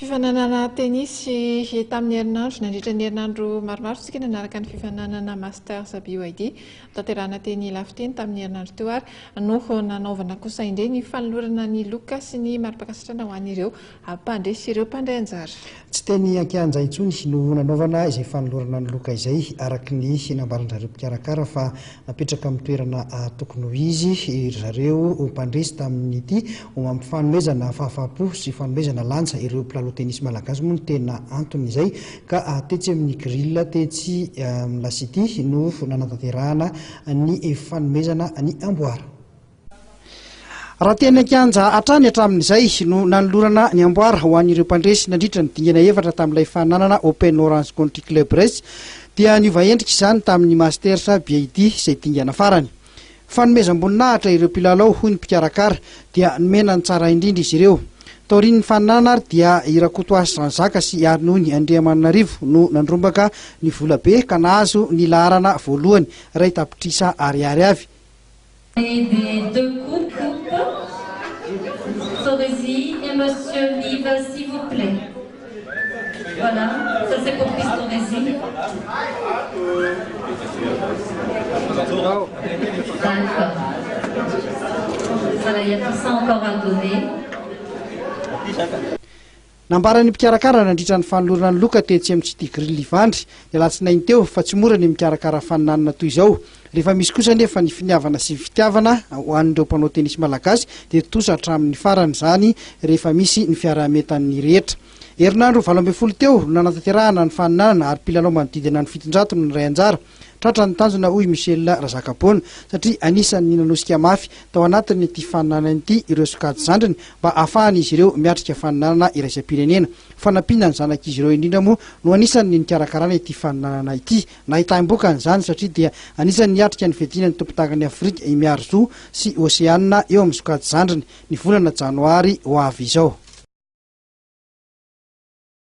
Fifaninanana tennis tamin'ny herinandro nandritra ny herinandro maromaro tsika nanaraka ny fifaninanana Masters BYD tanterahana teny lafiteny tamin'ny herinandro teo ary no nanaovana kosa indray ny fanolorana ny loka sy ny maripakasitrahana ho an'ireo mpandresy ireo mpandray anjara. Tsy teny ankianja intsony no nanaovana izay fanolorana ny loka izay araky ny nambaran'ireo mpikarakara fa napetraka amin'ny toerana tokony ho izy zareo mpandresy tamin'ity mampifanomezana fahafapo sy fanomezana lanja ireo mpilalao tennis malagasy moa no tena antony izay ka tetsy amin'ny grill tetsy lasity no nanatanterahana ny fanomezana ny amboara. Raha teny ankianja hatrany hatramin'izay no nanolorana ny amboara ho an'ireo mpandresy nandritra ny dingana efatra tamin'ilay fananana Open Orange Country Club Race dia niova endrika izany tamin'ny Masters BYD izay dingana farany. Fanomezam-boninahitra ireo mpilalao hoy ny mpikarakara dia nomena ny tsara indrindra izy ireo. Taorian'ny fananana ary dia Irakotoasy Ranzaka sy Arnoiny Andriamanarivo no nandrombaka ny vola be ka nahazo ny laharana voalohany iray tapitrisa ariary avy. Des deux coupes, Soresi et Monsieur Vive, s'il vous plaît. Voilà, ça c'est pour Pistoresi. D'accord. Voilà, il y a tout ça encore à donner. Nambarany mpikarakara nandritra ny fanolorana ny loka tetsy amin'ny tsy grill ivandry ny Alatsinainy teo fa tsy mora ny mikarakara faninanana toy izao. Rehefa misy kosa nefa ny finiavana sy fitiavana ho an'ireo mpanao tennis malagasy dia tosa hatramin'ny farany izany rehefa misy ny fiarametan'ny rehetra. Herinandro 20 teo nanatanterahana ny faninanana ary mpilalao manodidina ny 700 no ray anjara. Tratra ny tanjona hoy Michel Razakabona satria anisan'ny nanosika mafy tao anatin'ny ity faninanana ity ireo sokajy zandriny mba ahafahany izy ireo miatrika faninanana iraisam-pirenena. Fanampina ny zanak'izy ireo indrindra moa no anisan'ny nikarakarana ity faninanana ity. Nahitaim-boka izany satria dia anisan'ny niatrika ny fiadinan'ny tompon-takany Afrika miaro zo sy Oseanina eo amin'ny sokajy zandriny ny volana Janoary ho avy izao.